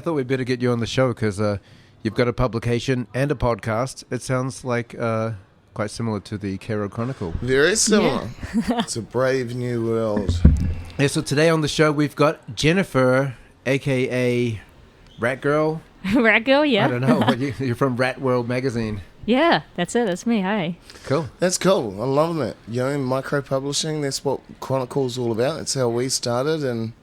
I thought we'd better get you on the show because you've got a publication and a podcast. It sounds like quite similar to the Chronicle. Very similar. Yeah. It's a brave new world. Yeah, so today on the show we've got Jennifer, a.k.a. Rat Girl. Rat Girl, yeah. I don't know. You're from Rat World magazine. Yeah, that's it. That's me. Hi. Cool. That's cool. I love that. You know, micropublishing, that's what Chronicle's all about. That's how we started, and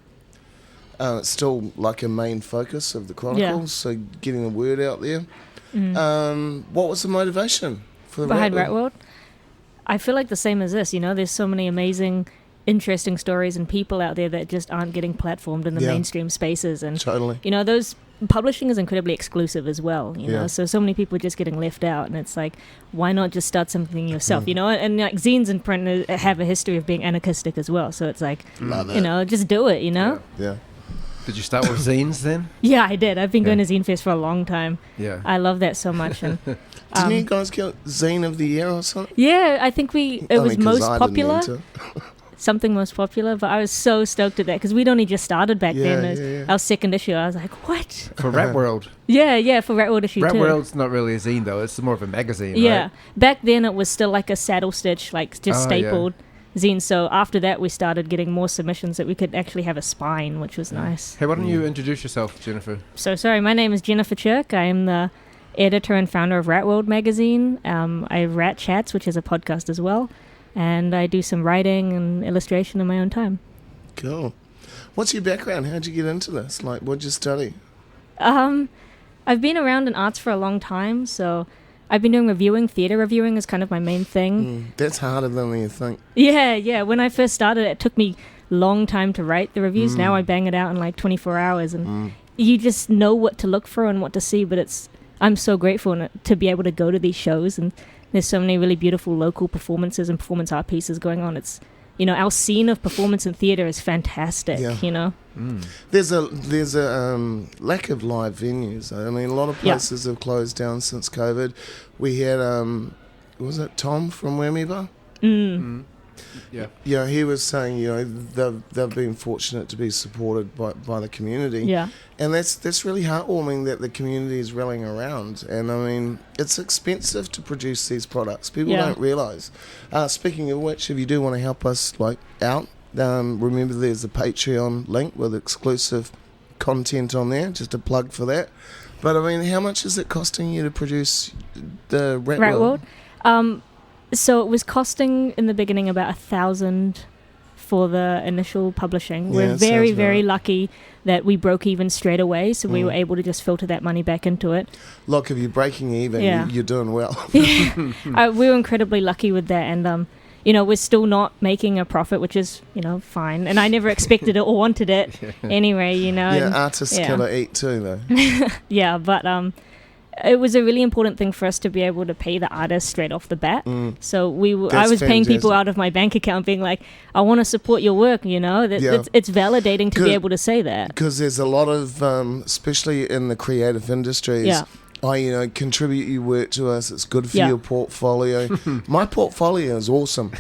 it's still like a main focus of the Chronicles, so getting the word out there. What was the motivation for the behind Rat World? I feel like the same as this, you know, there's so many amazing, interesting stories and people out there that just aren't getting platformed in the mainstream spaces. And, you know, those publishing is incredibly exclusive as well, you know, so many people are just getting left out, and it's like, why not just start something yourself, you know? And like zines and print have a history of being anarchistic as well, so it's like, you know, just do it, you know? Yeah. Did you start with zines then? Yeah, I did. I've been going to Zine Fest for a long time. Yeah. I love that so much. And didn't you guys get Zine of the Year or something? Yeah, I think it was most popular. Something most popular, but I was so stoked at that because we'd only just started back then. It was our second issue. I was like, what? For Rat World? Yeah, for Rat World issue 2. Rat World's not really a zine though, it's more of a magazine, right? Back then it was still like a saddle stitch, like just stapled zine. So after that we started getting more submissions that we could actually have a spine, which was nice. Hey, why don't you introduce yourself, Jennifer? So sorry, my name is Jennifer Cheuk. I am the editor and founder of Rat World magazine. I have Rat Chats, which is a podcast as well. And I do some writing and illustration in my own time. Cool. What's your background? How'd you get into this? Like, what'd you study? I've been around in arts for a long time, so I've been doing reviewing. Theatre reviewing is kind of my main thing. That's harder than you think. Yeah. When I first started, it took me a long time to write the reviews. Now I bang it out in like 24 hours, and you just know what to look for and what to see, but I'm so grateful to be able to go to these shows, and there's so many really beautiful local performances and performance art pieces going on. It's, you know, our scene of performance and theatre is fantastic, you know. There's a lack of live venues. I mean, a lot of places have closed down since COVID. We had, was it Tom from Wemiba? Yeah. You know, he was saying, you know, they've been fortunate to be supported by the community. Yeah. And that's really heartwarming that the community is rallying around. And I mean, it's expensive to produce these products. People don't realise. Speaking of which, if you do want to help us out, remember there's a Patreon link with exclusive content on there. Just a plug for that. But I mean, how much is it costing you to produce the Rat World? So it was costing in the beginning about $1,000 for the initial publishing. We're very, very lucky that we broke even straight away, so we were able to just filter that money back into it. Look, if you're breaking even, you're doing well. We were incredibly lucky with that, and you know, we're still not making a profit, which is, you know, fine. And I never expected it or wanted it anyway, you know. Yeah, artists gotta eat too, though. Yeah, but it was a really important thing for us to be able to pay the artists straight off the bat. So I was paying people out of my bank account, being like, I want to support your work, you know. It's validating to be able to say that. Because there's a lot of, especially in the creative industries, you know, contribute your work to us. It's good for your portfolio. My portfolio is awesome.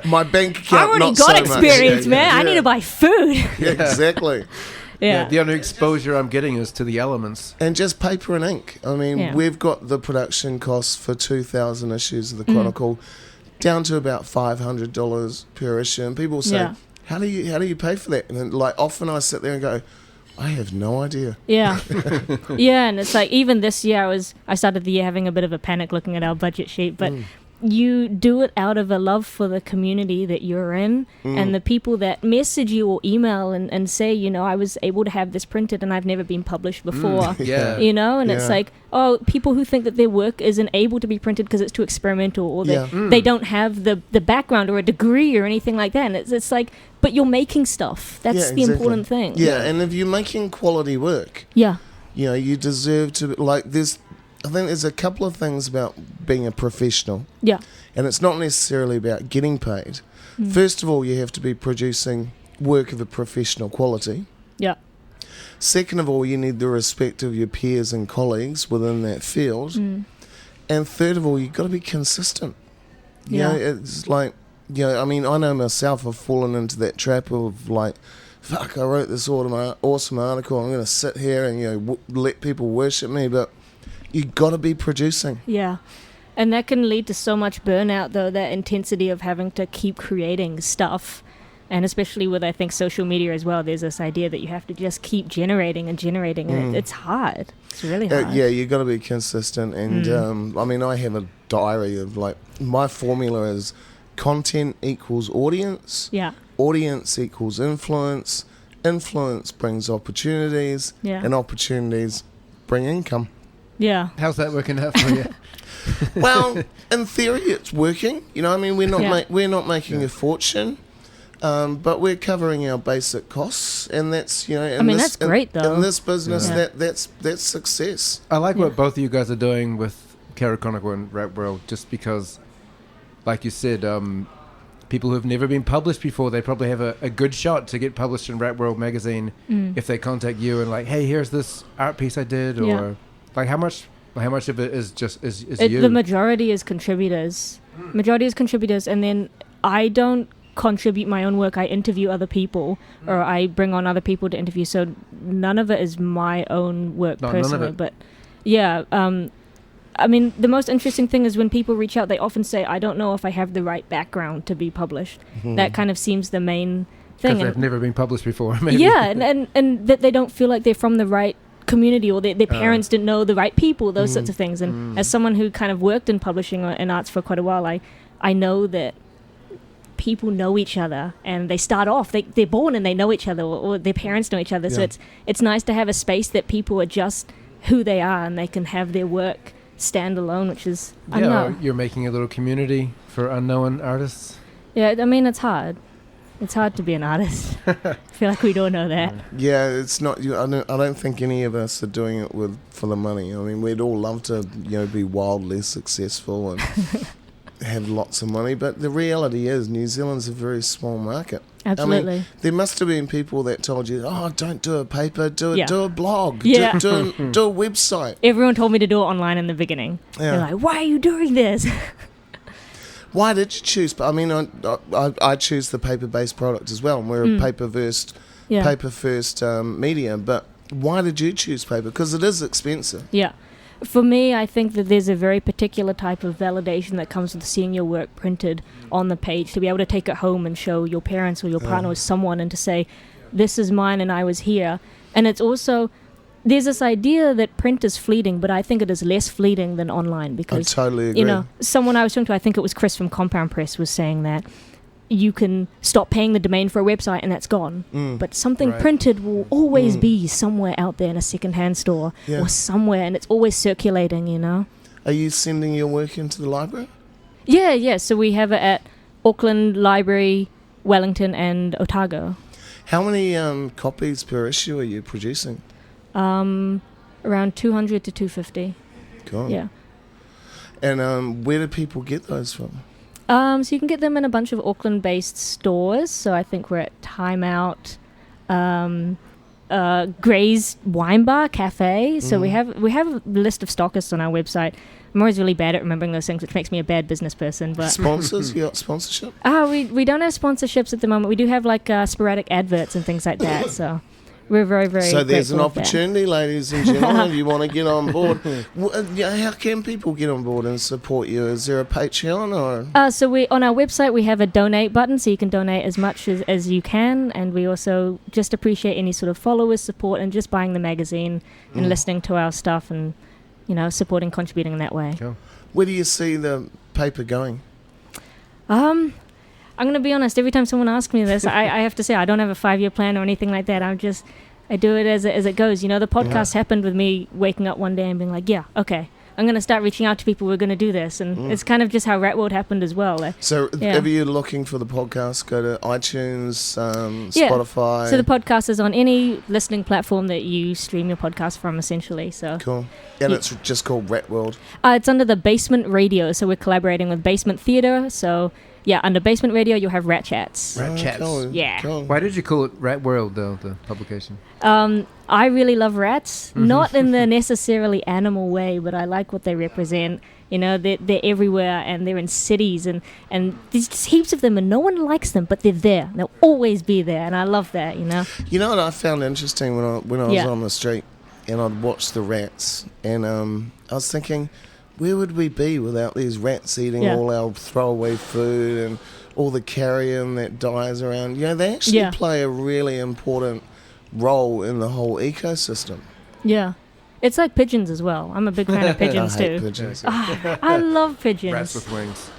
My bank account, I've already got experience, man. I need to buy food. Yeah, exactly. Yeah, the only exposure I'm getting is to the elements. And just paper and ink. I mean, we've got the production costs for 2,000 issues of the Chronicle down to about $500 per issue. And people say, how do you pay for that? And then, like, often I sit there and go, I have no idea. Yeah. And it's like, even this year, I started the year having a bit of a panic looking at our budget sheet, but you do it out of a love for the community that you're in, and the people that message you or email and say, you know, I was able to have this printed and I've never been published before. You know, and it's like, people who think that their work isn't able to be printed because it's too experimental, or they don't have the background or a degree or anything like that. And it's like, but you're making stuff. That's the important thing. Yeah, and if you're making quality work, you know, you deserve to, like, I think there's a couple of things about being a professional. Yeah. And it's not necessarily about getting paid. First of all, you have to be producing work of a professional quality. Yeah. Second of all, you need the respect of your peers and colleagues within that field. And third of all, you've got to be consistent. You know, it's like, you know, I mean, I know myself, I've fallen into that trap of, like, fuck, I wrote this awesome article. I'm going to sit here and let people worship me, but you got to be producing. Yeah. And that can lead to so much burnout, though, that intensity of having to keep creating stuff. And especially with, I think, social media as well, there's this idea that you have to just keep generating, and it's hard. It's really hard. Yeah, you got to be consistent. And, I have a diary of, my formula is content equals audience. Yeah. Audience equals influence. Influence brings opportunities. Yeah. And opportunities bring income. Yeah. How's that working out for you? Well, in theory, it's working. We're not making a fortune. But we're covering our basic costs, and that's that's great though. In this business, that's success. I like what both of you guys are doing with Chronicle and Rap World, just because, like you said, people who've never been published before, they probably have a good shot to get published in Rap World magazine if they contact you and hey, here's this art piece I did, or how much of it is just is you? The majority is contributors. And then I don't contribute my own work. I interview other people, or I bring on other people to interview, so none of it is my own work personally. But the most interesting thing is when people reach out, they often say, I don't know if I have the right background to be published. That kind of seems the main thing. Because they've never been published before, maybe. Yeah, and that they don't feel like they're from the right community, or their parents didn't know the right people, those sorts of things. And as someone who kind of worked in publishing and arts for quite a while, I know that people know each other, and they start off, they're born and they know each other, or their parents know each other. So it's nice to have a space that people are just who they are, and they can have their work stand alone, which is you're making a little community for unknown artists. It's hard. It's hard to be an artist. I feel like we don't know that. Yeah, it's not. I don't think any of us are doing it for the money. We'd all love to be wildly successful and have lots of money, but the reality is New Zealand's a very small market. Absolutely. There must have been people that told you, don't do a paper, do a blog, do a website. Everyone told me to do it online in the beginning. They're like, why are you doing this? Why did you choose? I choose the paper-based product as well, and we're a paper-first media, but why did you choose paper? Because it is expensive. Yeah. For me, I think that there's a very particular type of validation that comes with seeing your work printed on the page, to be able to take it home and show your parents or your partner or someone, and to say, this is mine and I was here. And it's also, there's this idea that print is fleeting, but I think it is less fleeting than online, because, I totally agree. Someone I was talking to, I think it was Chris from Compound Press, was saying that you can stop paying the domain for a website and that's gone. But something printed will always be somewhere out there in a secondhand store or somewhere, and it's always circulating, Are you sending your work into the library? Yeah. So we have it at Auckland Library, Wellington and Otago. How many copies per issue are you producing? Around 200 to 250. Cool. Yeah. And where do people get those from? So you can get them in a bunch of Auckland-based stores. So I think we're at Time Out, Gray's Wine Bar Cafe. So we have a list of stockists on our website. I'm always really bad at remembering those things, which makes me a bad business person. But sponsors? You got sponsorship? We don't have sponsorships at the moment. We do have sporadic adverts and things like that. So we're very, very. So there's an opportunity, ladies and gentlemen, if you want to get on board. How can people get on board and support you? Is there a Patreon or? So we on our website we have a donate button, so you can donate as much as you can, and we also just appreciate any sort of followers support and just buying the magazine and listening to our stuff and supporting, contributing in that way. Cool. Where do you see the paper going? I'm going to be honest, every time someone asks me this, I have to say I don't have a 5-year plan or anything like that. I do it as it goes. The podcast happened with me waking up one day and being like, yeah, okay, I'm going to start reaching out to people. We're going to do this. And it's kind of just how Rat World happened as well. So if you're looking for the podcast, go to iTunes, Spotify. So the podcast is on any listening platform that you stream your podcast from, essentially. So cool. And it's just called Rat World. It's under the Basement Radio. So we're collaborating with Basement Theatre. So yeah, under Basement Radio, you'll have Rat Chats. Rat Chats. Cool. Yeah. Cool. Why did you call it Rat World, though, the publication? I really love rats, not in the necessarily animal way, but I like what they represent. You know, they're everywhere, and they're in cities, and there's just heaps of them, and no one likes them, but they're there. They'll always be there, and I love that, you know. You know what I found interesting when I was on the street and I'd watch the rats, and I was thinking, where would we be without these rats eating all our throwaway food and all the carrion that dies around? You know, they actually play a really important role in the whole ecosystem. Yeah. It's like pigeons as well. I'm a big fan of pigeons I hate pigeons. I love pigeons. Rats with wings.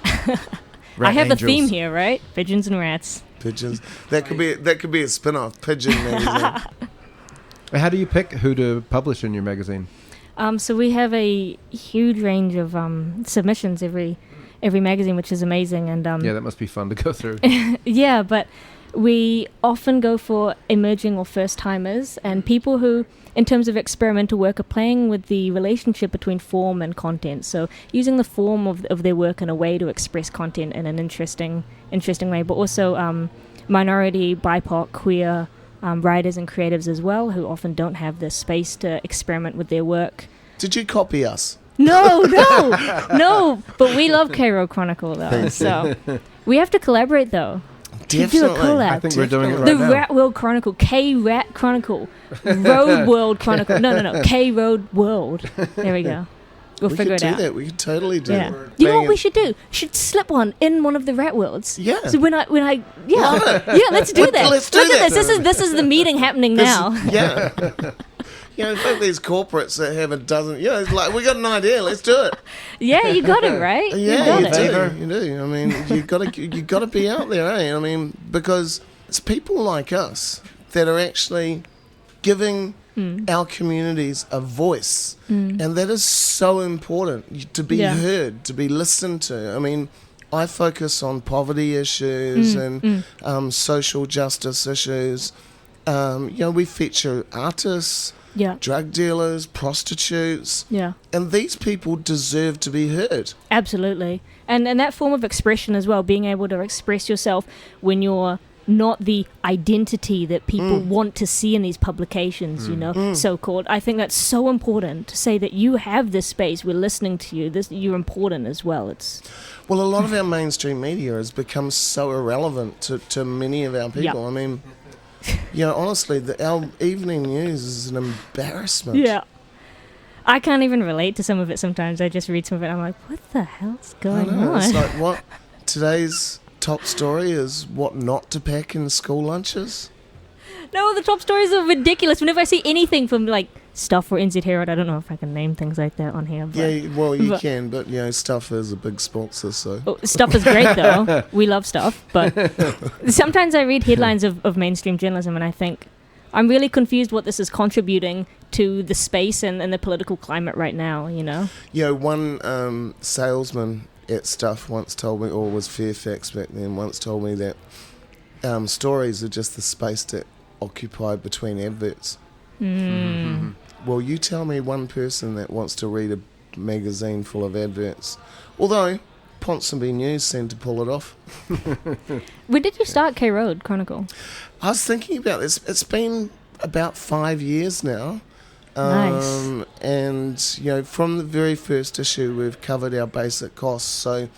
I have angels. a theme here, right? Pigeons and rats. Pigeons. That could be a spin-off. Pigeon magazine. How do you pick who to publish in your magazine? So we have a huge range of submissions every magazine, which is amazing. And yeah, that must be fun to go through. Yeah, but we often go for emerging or first-timers and people who, in terms of experimental work, are playing with the relationship between form and content. So using the form of their work in a way to express content in an interesting way, but also minority, BIPOC, queer writers and creatives as well, who often don't have the space to experiment with their work. Did you copy us? No, but we love K-Road Chronicle, though. So we have to collaborate, though. Definitely. Do a collab. I think we're doing it right the now. Rat World Chronicle, K-Rat Chronicle, Road World Chronicle. No, K-Road World. There we go. We'll figure it out. We could totally do Yeah. it. You know what we should do? Should slip one in one of the Rat Worlds. Yeah. So when I let's do that. Let's do Look that. at this. This is the meeting happening now. Yeah. You know, in fact, these corporates that have a dozen, you know, it's like, we got an idea, let's do it. Yeah, you got it, right? Yeah, you got it. You do. I mean, you got to be out there, eh? I mean, because it's people like us that are actually giving our communities a voice, and that is so important to be heard, to be listened to. I mean, I focus on poverty issues and social justice issues. You know, we feature artists. Yeah. Drug dealers, prostitutes. Yeah. And these people deserve to be heard. Absolutely. And that form of expression as well, being able to express yourself when you're not the identity that people want to see in these publications, you know, so-called. I think that's so important to say that you have this space, we're listening to you, you're important as well. Well, a lot of our mainstream media has become so irrelevant to many of our people. I mean, you know, honestly, our evening news is an embarrassment. Yeah. I can't even relate to some of it sometimes. I just read some of it and I'm like, what the hell's going on? It's like, what? Today's top story is what not to pack in school lunches? No, the top stories are ridiculous. Whenever I see anything from, like, Stuff or NZ Herald, I don't know if I can name things like that on here. But, yeah, well, you can, but, you know, Stuff is a big sponsor, so... Oh, Stuff is great, though. We love Stuff. But sometimes I read headlines of mainstream journalism and I think, I'm really confused what this is contributing to the space and the political climate right now, you know? You know, one salesman at Stuff once told me, or was Fairfax back then, once told me that stories are just the space that occupied between adverts. Well, you tell me one person that wants to read a magazine full of adverts. Although, Ponsonby News seemed to pull it off. When did you start K-Road Chronicle? I was thinking about this. It's been about 5 years now. Nice. And, you know, from the very first issue, we've covered our basic costs. So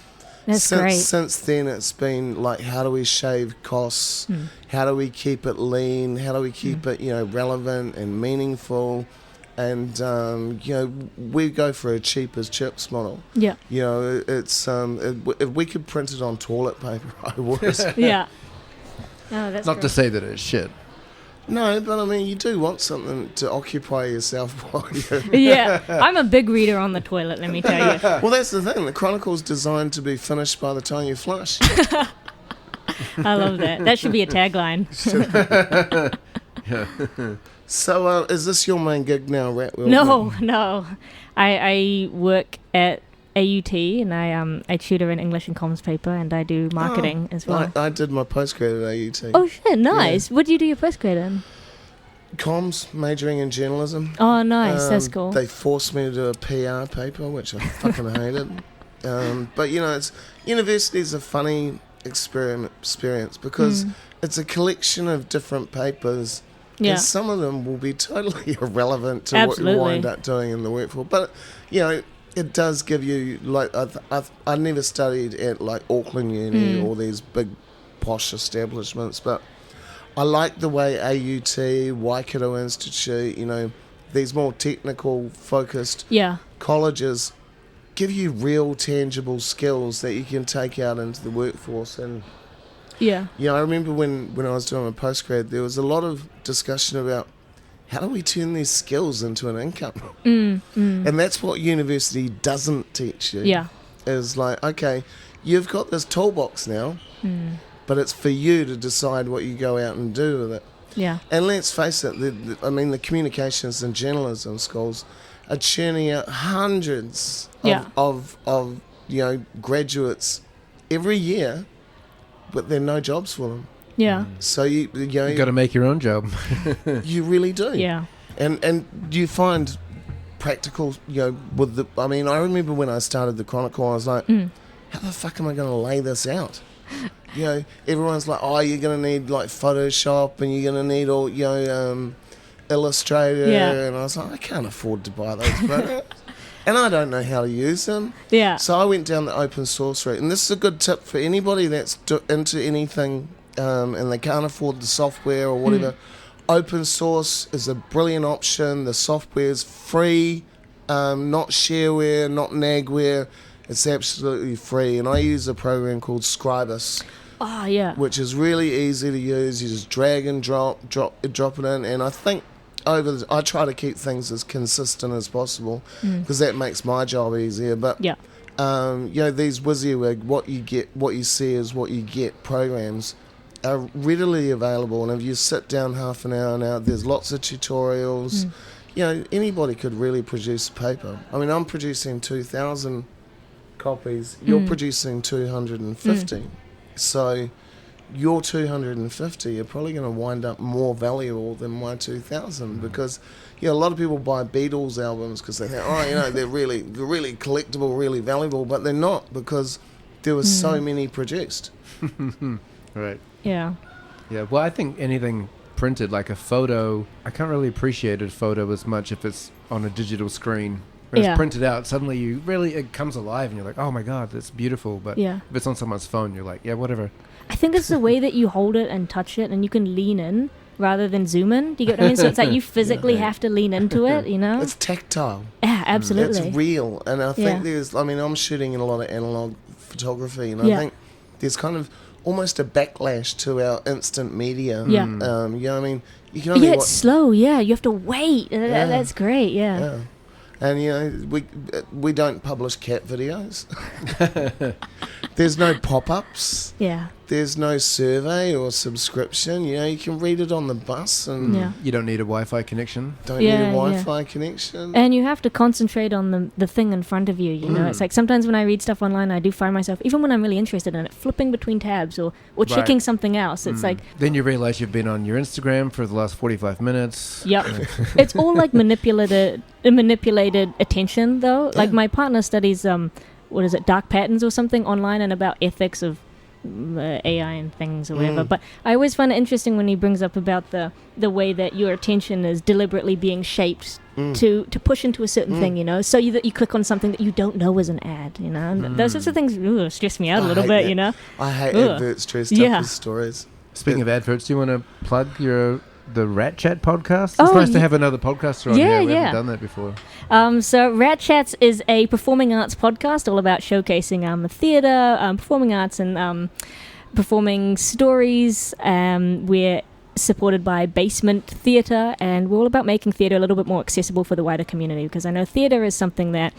That's great. Since then, it's been like, how do we shave costs? How do we keep it lean? How do we keep it, you know, relevant and meaningful? And, you know, we go for a cheap as chips model. Yeah. You know, it's if we could print it on toilet paper, I would. Yeah. Oh, that's Not great. to say that it's shit. No, but I mean, you do want something to occupy yourself while you... Yeah, I'm a big reader on the toilet, let me tell you. Well, that's the thing. The Chronicle's designed to be finished by the time you flush. I love that. That should be a tagline. So, is this your main gig now, Ratwell? No. I work at AUT and I tutor in English and comms paper and I do marketing as well. I did my postgrad at AUT. Oh shit, nice. Yeah. What do you do your postgrad in? Comms, majoring in journalism. Oh, nice. That's cool. They forced me to do a PR paper, which I fucking hated. But, you know, university's a funny experience because it's a collection of different papers. Yeah. And some of them will be totally irrelevant to Absolutely. what you wind up doing in the workforce. But, you know, it does give you, like, I never studied at, like, Auckland Uni or these big posh establishments, but I like the way AUT, Waikato Institute, you know, these more technical focused colleges give you real tangible skills that you can take out into the workforce. And I remember when I was doing my postgrad, there was a lot of discussion about how do we turn these skills into an income? And that's what university doesn't teach you. Is like, okay, you've got this toolbox now, but it's for you to decide what you go out and do with it. And let's face it, the communications and journalism schools are churning out hundreds of you know, graduates every year, but there are no jobs for them. So you got to make your own job. You really do. And you find practical, you know, with the. I mean, I remember when I started the Chronicle, I was like, how the fuck am I going to lay this out? You know, everyone's like, oh, you're going to need like Photoshop and you're going to need all, you know, Illustrator. And I was like, I can't afford to buy those programs. And I don't know how to use them. So I went down the open source route. And this is a good tip for anybody that's into anything and they can't afford the software or whatever. Open source is a brilliant option. The software is free, not shareware, not nagware. It's absolutely free. And I use a program called Scribus. Which is really easy to use. You just drag and drop it in. And I think I try to keep things as consistent as possible because that makes my job easier. But you know, these WYSIWYG, what you see is what you get programs are readily available, and if you sit down half an hour now, there's lots of tutorials. You know, anybody could really produce a paper. I mean, I'm producing 2,000 copies. You're producing 250. So your 250 are probably going to wind up more valuable than my 2,000 because, you know, a lot of people buy Beatles albums because they think, oh, you know, they're really collectible, really valuable, but they're not because there were so many produced. Right. Yeah. Well, I think anything printed, like a photo, I can't really appreciate a photo as much if it's on a digital screen. When it's printed out, suddenly it comes alive and you're like, oh my God, that's beautiful. But if it's on someone's phone, you're like, yeah, whatever. I think it's the way that you hold it and touch it and you can lean in rather than zoom in. Do you get what I mean? So it's like you physically have to lean into it, you know? It's tactile. Yeah, absolutely. It's real. And I think I'm shooting in a lot of analog photography and I think there's kind of almost a backlash to our instant media. You know what I mean? You can only it's slow, you have to wait. That's great, And, you know, we don't publish cat videos. There's no pop-ups. There's no survey or subscription. You know, you can read it on the bus. And you don't need a Wi-Fi connection. Don't need a Wi-Fi connection. And you have to concentrate on the thing in front of you, you know. It's like sometimes when I read stuff online, I do find myself, even when I'm really interested in it, flipping between tabs or checking something else. It's like... Then you realize you've been on your Instagram for the last 45 minutes. It's all like manipulated attention, though. Like my partner studies... dark patterns or something online and about ethics of AI and things or whatever. But I always find it interesting when he brings up about the way that your attention is deliberately being shaped to push into a certain thing, you know, so that you click on something that you don't know is an ad, you know. And those sorts of things stress me out a little bit, you know. I hate adverts dressed up as stories. Speaking of adverts, do you want to plug the Rat Chat podcast? It's nice to have another podcaster on here. We haven't done that before. So Rat Chats is a performing arts podcast all about showcasing theatre, performing arts and performing stories. We're supported by Basement Theatre and we're all about making theatre a little bit more accessible for the wider community because I know theatre is something that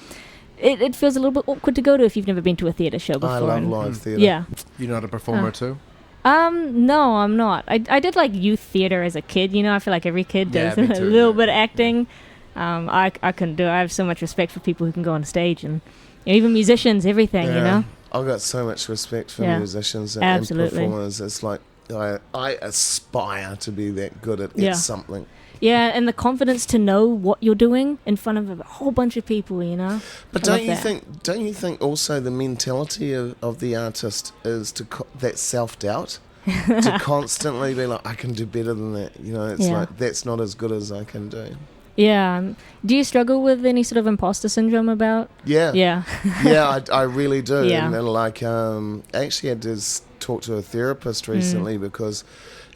it feels a little bit awkward to go to if you've never been to a theatre show before. I love live theatre. Yeah. You're not a performer too? No, I'm not. I did like youth theatre as a kid, you know. I feel like every kid does a little bit of acting. I couldn't do it. I have so much respect for people who can go on stage and even musicians, everything, you know. I've got so much respect for musicians and performers. It's like I aspire to be that good at something. Yeah, and the confidence to know what you're doing in front of a whole bunch of people, you know. But don't you think also the mentality of the artist is that self-doubt? To constantly be like, I can do better than that. You know, it's like, that's not as good as I can do. Yeah. Do you struggle with any sort of imposter syndrome about? Yeah. Yeah. Yeah, I really do. Yeah. And like, I actually had to talk to a therapist recently because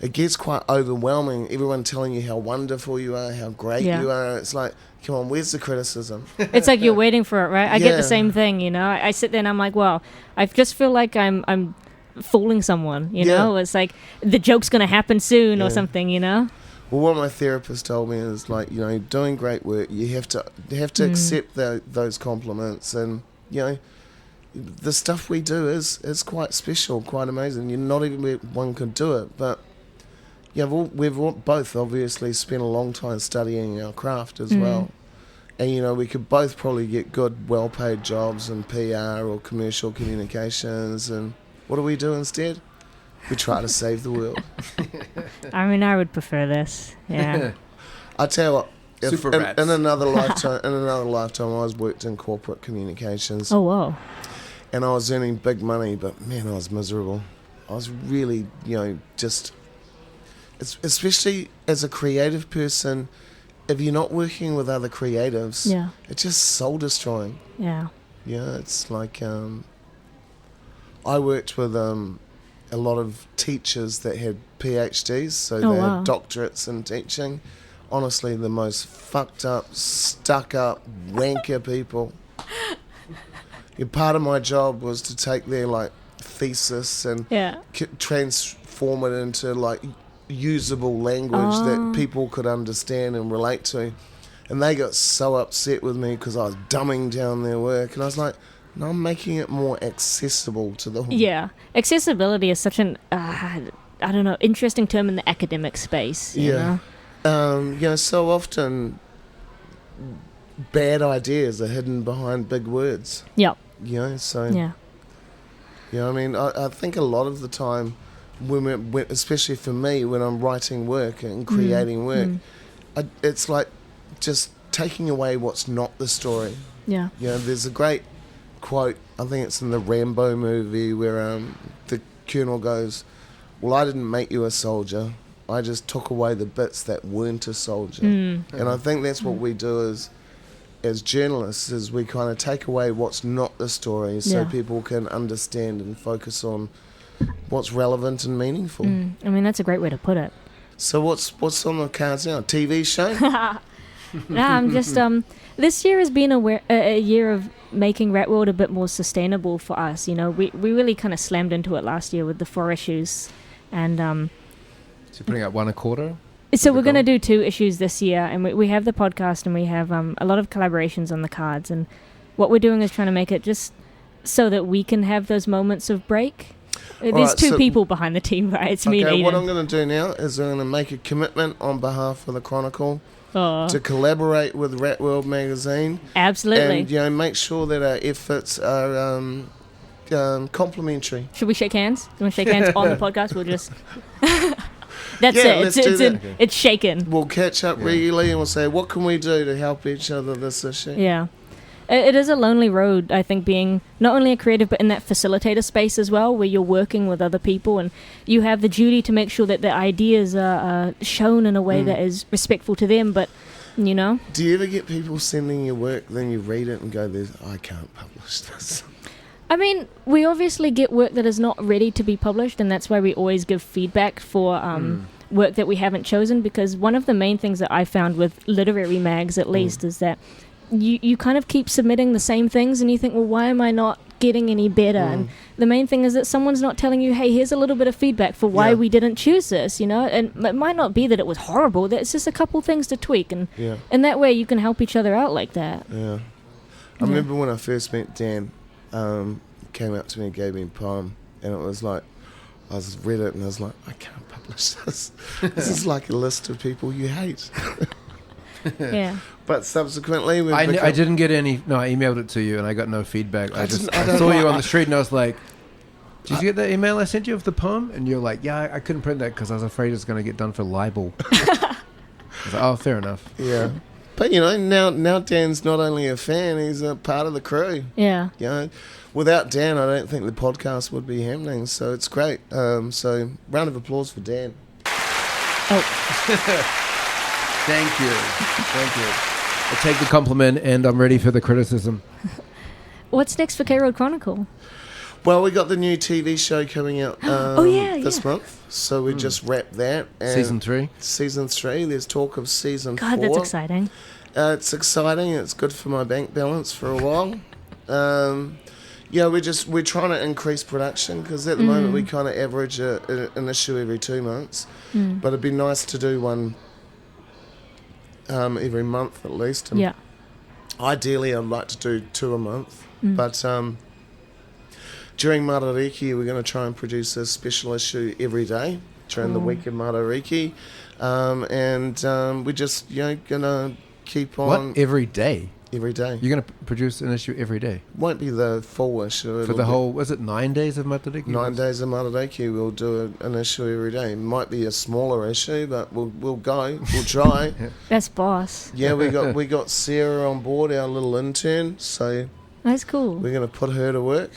it gets quite overwhelming. Everyone telling you how wonderful you are, how great you are. It's like, come on, where's the criticism? It's like you're waiting for it, right? I get the same thing, you know. I sit there and I'm like, well, I just feel like I'm fooling someone, you know. It's like the joke's gonna happen soon or something, you know. Well, what my therapist told me is like, you know, doing great work, you have to accept those compliments, and you know, the stuff we do is quite special, quite amazing. You're not even one can do it, but yeah, we've both obviously spent a long time studying our craft as well, and you know, we could both probably get good, well-paid jobs in PR or commercial communications, and what do we do instead? We try to save the world. I mean, I would prefer this. Yeah. I tell you what, Super in rats. another lifetime, I was worked in corporate communications. Oh, whoa. And I was earning big money, but man, I was miserable. I was really, you know, just, especially as a creative person, if you're not working with other creatives, it's just soul destroying. Yeah. Yeah, it's like, I worked with a lot of teachers that had PhDs, so they had doctorates in teaching. Honestly, the most fucked up, stuck up, wanker people. Part of my job was to take their like thesis and transform it into like usable language that people could understand and relate to. And they got so upset with me because I was dumbing down their work, and I was like, no, I'm making it more accessible to them. Yeah. Accessibility is such an, I don't know, interesting term in the academic space. You know? You know, so often bad ideas are hidden behind big words. Yep. You know, so... Yeah. You know, I mean, I think a lot of the time, when especially for me, when I'm writing work and creating work, it's like just taking away what's not the story. Yeah. You know, there's a great quote, I think it's in the Rambo movie, where the colonel goes, well, I didn't make you a soldier, I just took away the bits that weren't a soldier. And I think that's what we do as journalists, is we kind of take away what's not the story so people can understand and focus on what's relevant and meaningful. I mean, that's a great way to put it. So what's on the cards now? TV show? No, I'm just this year has been a year of making Rat World a bit more sustainable for us. You know, we really kind of slammed into it last year with the 4 issues, and so putting out 1 a quarter. So we're going to do 2 issues this year, and we have the podcast, and we have a lot of collaborations on the cards, and what we're doing is trying to make it just so that we can have those moments of break. There's 2 people behind the team, right? It's me and Eden. What I'm going to do now is I'm going to make a commitment on behalf of the Chronicle to collaborate with Rat World magazine. Absolutely. And, you know, make sure that our efforts are complementary. Should we shake hands? Do you want to shake hands on the podcast? We'll just... That's it. It's shaken. We'll catch up regularly and we'll say, what can we do to help each other this issue? Yeah. It is a lonely road, I think, being not only a creative, but in that facilitator space as well, where you're working with other people and you have the duty to make sure that the ideas are shown in a way that is respectful to them, but, you know. Do you ever get people sending you work, then you read it and go, I can't publish this? I mean, we obviously get work that is not ready to be published, and that's why we always give feedback for work that we haven't chosen, because one of the main things that I found with literary mags, at least, is that you kind of keep submitting the same things, and you think, well, why am I not getting any better? And the main thing is that someone's not telling you, hey, here's a little bit of feedback for why we didn't choose this, you know? And it might not be that it was horrible, it's just a couple things to tweak, and that way you can help each other out like that. Yeah. I remember when I first met Dan, came up to me and gave me a poem, and it was like, I read it and I was like, I can't publish this. This is like a list of people you hate. Yeah. But subsequently, I didn't get any. No, I emailed it to you and I got no feedback. I saw you on the street and I was like, did you get that email I sent you of the poem? And you're like, yeah, I couldn't print that because I was afraid it's going to get done for libel. I was like, oh, fair enough. Yeah. But, you know, now Dan's not only a fan, he's a part of the crew. Yeah. You know, without Dan, I don't think the podcast would be happening. So it's great. So round of applause for Dan. Oh. Thank you. I take the compliment, and I'm ready for the criticism. What's next for K-Road Chronicle? Well, we got the new TV show coming out this month, so we just wrapped that. And Season 3? Season 3. There's talk of season 4. God, that's exciting. It's exciting. It's good for my bank balance for a while. We're trying to increase production because at the moment we kind of average an issue every 2 months. But it'd be nice to do one every month at least. And ideally, I'd like to do 2 a month. But during Matariki, we're going to try and produce a special issue every day during the week of Matariki. We're just going to keep on. What? Every day? Every day. You're going to produce an issue every day? Won't be the full issue. For the whole, was it 9 days of Matariki? 9 days of Matariki, we'll do an issue every day. It might be a smaller issue, but we'll go. We'll try. That's boss. Yeah, we got Sarah on board, our little intern, so that's cool. we're going to put her to work.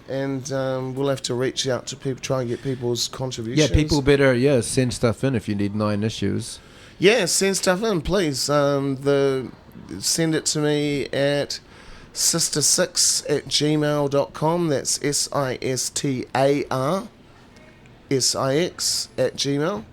And we'll have to reach out to people, try and get people's contributions. Yeah, people better, send stuff in if you need 9 issues. Yeah, send stuff in, please. Send it to me at sister6@gmail.com. That's SISTARSIX@gmail.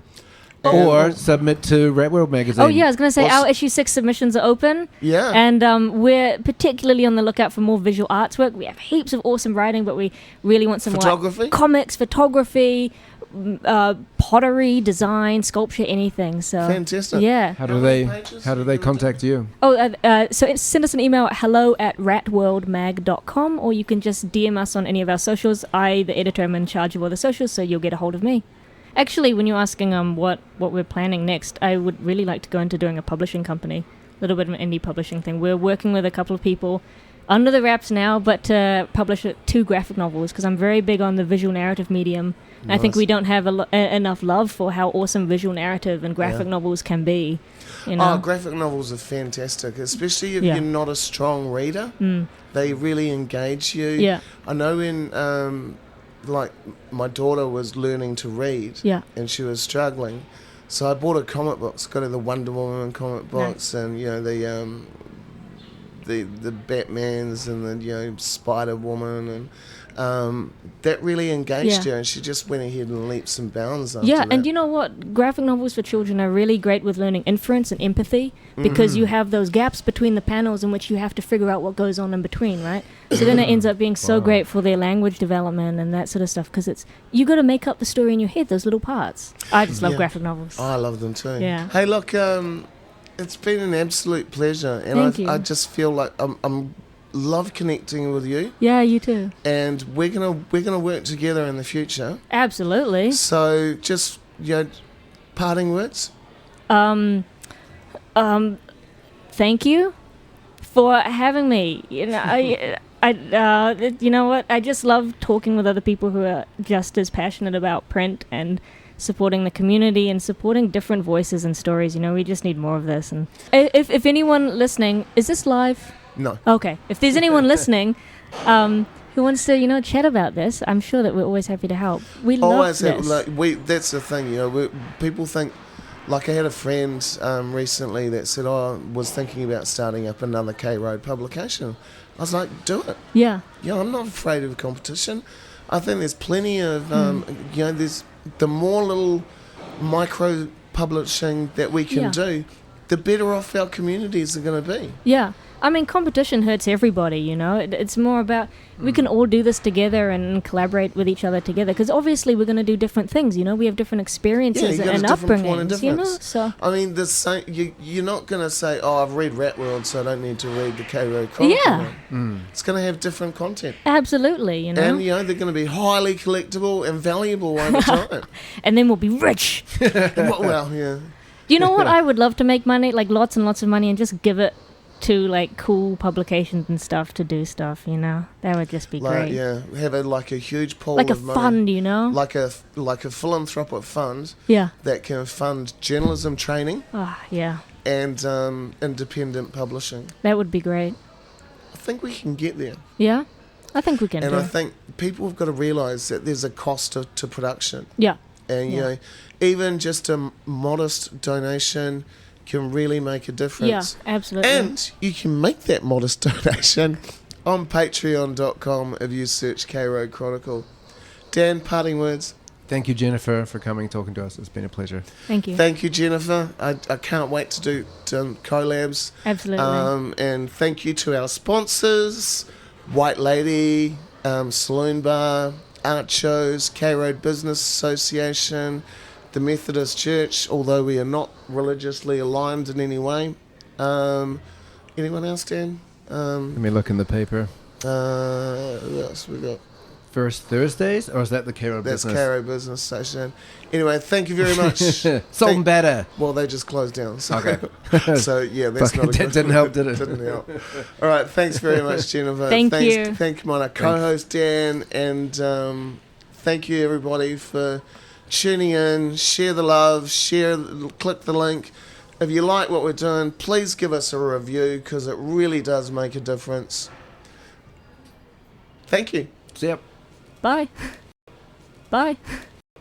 Or submit to Rat World Magazine. Oh, yeah, I was going to say our issue 6 submissions are open. Yeah. And we're particularly on the lookout for more visual arts work. We have heaps of awesome writing, but we really want some photography? Comics, photography, pottery, design, sculpture, anything. So fantastic. Yeah. How do they contact you? So send us an email at hello@ratworldmag.com, or you can just DM us on any of our socials. The editor, am in charge of all the socials, so you'll get a hold of me. Actually, when you're asking what we're planning next, I would really like to go into doing a publishing company, a little bit of an indie publishing thing. We're working with a couple of people under the wraps now, but to publish 2 graphic novels, because I'm very big on the visual narrative medium. And I think we don't have enough love for how awesome visual narrative and graphic novels can be. You know? Oh, graphic novels are fantastic, especially if you're not a strong reader. They really engage you. Yeah. I know when, my daughter was learning to read and she was struggling, so I bought her comic books, got her the Wonder Woman comic books, and the Batmans and the Spider Woman, and that really engaged her, and she just went ahead and leaps and bounds after that. And you know what? Graphic novels for children are really great with learning inference and empathy, because you have those gaps between the panels in which you have to figure out what goes on in between, right? So then it ends up being so great for their language development and that sort of stuff, because you got to make up the story in your head, those little parts. I just love graphic novels. I love them too. Yeah. Hey, look, it's been an absolute pleasure, and I just feel like I'm love connecting with you. Yeah, you too. And we're gonna work together in the future. Absolutely. So just parting words. Thank you for having me. You know what? I just love talking with other people who are just as passionate about print and supporting the community and supporting different voices and stories. We just need more of this. And if anyone listening, is this live? No. Okay. If there's anyone listening who wants to, chat about this, I'm sure that we're always happy to help. We love this. That's the thing, people think, like I had a friend recently that said, was thinking about starting up another K-Road publication. I was like, do it. Yeah. I'm not afraid of competition. I think there's plenty of, there's the more little micro publishing that we can do, the better off our communities are going to be. Yeah. I mean, competition hurts everybody, It's more about we can all do this together and collaborate with each other together, because obviously we're going to do different things, We have different experiences and upbringings, So I mean, you're not going to say, I've read Rat World, so I don't need to read the K-Road Chronicle. Yeah. It's going to have different content. Absolutely, And, they're going to be highly collectible and valuable over time. And then we'll be rich. Well, yeah. You know what? I would love to make money, like lots and lots of money, and just give it to cool publications and stuff to do stuff, That would just be great. Yeah, have a huge pool of money. Fund, Like a philanthropic fund. Yeah. That can fund journalism training. Yeah. And independent publishing. That would be great. I think we can get there. Yeah, I think we can. And I think people have got to realise that there's a cost to production. Yeah. And even just a modest donation can really make a difference. Yeah, absolutely. And you can make that modest donation on patreon.com if you search K-Road Chronicle. Dan, parting words? Thank you, Jennifer, for coming and talking to us. It's been a pleasure. Thank you. Thank you, Jennifer. I can't wait to do collabs. Absolutely. And thank you to our sponsors, White Lady, Saloon Bar, Art Shows, K-Road Business Association, the Methodist Church, although we are not religiously aligned in any way. Anyone else, Dan? Let me look in the paper. Who else we got? First Thursdays, or is that the K-Road That's Business? K-Road Business Association. Anyway, thank you very much. Salt and batter. Well, they just closed down. So, Okay. so yeah, that's not a good... Didn't help, did it? Didn't help. All right, thanks very much, Jennifer. Thank you. Thank you, my co-host, Dan, and thank you, everybody, for tuning in. Share the love, click the link. If you like what we're doing, please give us a review, because it really does make a difference. Thank you. Yep. Bye. Bye.